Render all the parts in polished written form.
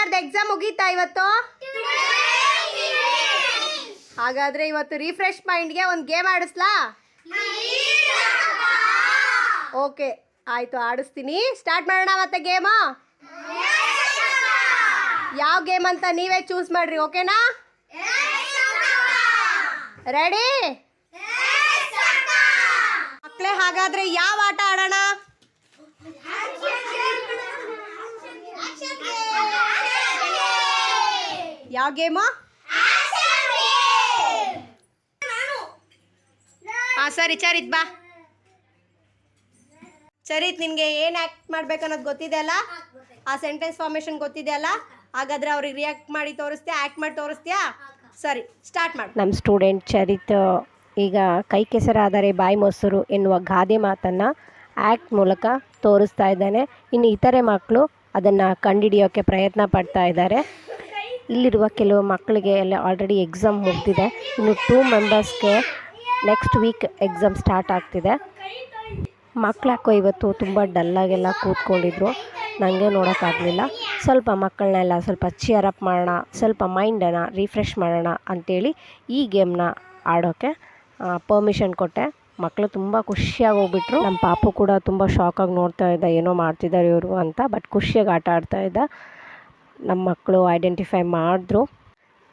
ಎಲ್ಲರದ್ದು ಎಕ್ಸಾಮ್ ಮುಗೀತಾ ಇವತ್ತು? ಹಾಗಾದ್ರೆ ಇವತ್ತು ರಿಫ್ರೆಶ್ ಮೈಂಡ್ಗೆ ಒಂದು ಗೇಮ್ ಆಡಿಸ್ಲಾ? ಓಕೆ ಆಯಿತು, ಆಡಿಸ್ತೀನಿ. ಸ್ಟಾರ್ಟ್ ಮಾಡೋಣ ಮತ್ತೆ ಗೇಮು. ಯಾವ ಗೇಮ್ ಅಂತ ನೀವೇ ಚೂಸ್ ಮಾಡ್ರಿ, ಓಕೆನಾ? ರೆಡಿ ಮಕ್ಕಳೇ? ಹಾಗಾದ್ರೆ ಯಾವ ಆಟ ಆಡೋಣ? ಯಾವ ಗೇಮು? ಸರಿ ಚರಿತ್ ಬಾ. ಚರಿತ್, ನಿನಗೆ ಏನು ಆ್ಯಕ್ಟ್ ಮಾಡ್ಬೇಕು ಅನ್ನೋದು ಗೊತ್ತಿದೆ ಅಲ್ಲ? ಆ ಸೆಂಟೆನ್ಸ್ ಫಾರ್ಮೇಷನ್ ಗೊತ್ತಿದೆ ಅಲ್ಲ? ಹಾಗಾದ್ರೆ ಅವ್ರಿಗೆ ರಿಯಾಕ್ಟ್ ಮಾಡಿ ತೋರಿಸ್ತೀಯಾ, ಆ್ಯಕ್ಟ್ ಮಾಡಿ ತೋರಿಸ್ತೀಯಾ? ಸರಿ, ಸ್ಟಾರ್ಟ್ ಮಾಡಿ. ನಮ್ಮ ಸ್ಟೂಡೆಂಟ್ ಚರಿತ್ ಈಗ ಕೈ ಕೆಸರಾದರೆ ಬಾಯಿ ಮೊಸರು ಎನ್ನುವ ಗಾದೆ ಮಾತನ್ನು ಆ್ಯಕ್ಟ್ ಮೂಲಕ ತೋರಿಸ್ತಾ ಇದ್ದಾನೆ. ಇನ್ನು ಇತರೆ ಮಕ್ಕಳು ಅದನ್ನು ಕಂಡುಹಿಡಿಯೋಕ್ಕೆ ಪ್ರಯತ್ನ ಪಡ್ತಾ ಇದ್ದಾರೆ. ಇಲ್ಲಿರುವ ಕೆಲವು ಮಕ್ಕಳಿಗೆ ಎಲ್ಲ ಆಲ್ರೆಡಿ ಎಕ್ಸಾಮ್ ಮುಗ್ದಿದೆ. ಇನ್ನು 2 ಮೆಂಬರ್ಸ್ಗೆ ನೆಕ್ಸ್ಟ್ ವೀಕ್ ಎಕ್ಸಾಮ್ ಸ್ಟಾರ್ಟ್ ಆಗ್ತಿದೆ. ಮಕ್ಕಳು ಯಾಕೋ ಇವತ್ತು ತುಂಬ ಡಲ್ಲಾಗೆಲ್ಲ ಕೂತ್ಕೊಂಡಿದ್ರು, ನನಗೆ ನೋಡೋಕ್ಕಾಗಲಿಲ್ಲ. ಸ್ವಲ್ಪ ಮಕ್ಕಳನ್ನೆಲ್ಲ ಸ್ವಲ್ಪ ಚಿಯರ್ ಅಪ್ ಮಾಡೋಣ, ಸ್ವಲ್ಪ ಮೈಂಡನ್ನು ರಿಫ್ರೆಶ್ ಮಾಡೋಣ ಅಂಥೇಳಿ ಈ ಗೇಮ್ನ ಆಡೋಕ್ಕೆ ಪರ್ಮಿಷನ್ ಕೊಟ್ಟೆ. ಮಕ್ಕಳು ತುಂಬ ಖುಷಿಯಾಗಿ ಹೋಗ್ಬಿಟ್ರು. ನಮ್ಮ ಪಾಪು ಕೂಡ ತುಂಬ ಶಾಕಾಗಿ ನೋಡ್ತಾ ಇದ್ದ, ಏನೋ ಮಾಡ್ತಿದ್ದಾರೆ ಇವರು ಅಂತ. ಬಟ್ ಖುಷಿಯಾಗಿ ಆಟ ಆಡ್ತಾ ಇದ್ದ. ನಮ್ಮ ಮಕ್ಕಳು ಐಡೆಂಟಿಫೈ ಮಾಡಿದ್ರು.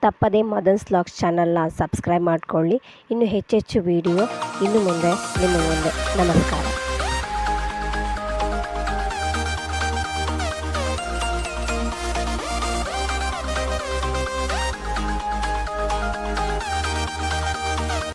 ತಪ್ಪದೇ ಮದನ್ಸ್ ವ್ಲಾಗ್ಸ್ ಚಾನಲ್ನ ಸಬ್ಸ್ಕ್ರೈಬ್ ಮಾಡಿಕೊಳ್ಳಿ. ಇನ್ನು ಹೆಚ್ಚೆಚ್ಚು ವಿಡಿಯೋ ಇನ್ನು ಮುಂದೆ ನಿಮ್ಮ ಮುಂದೆ. ನಮಸ್ಕಾರ.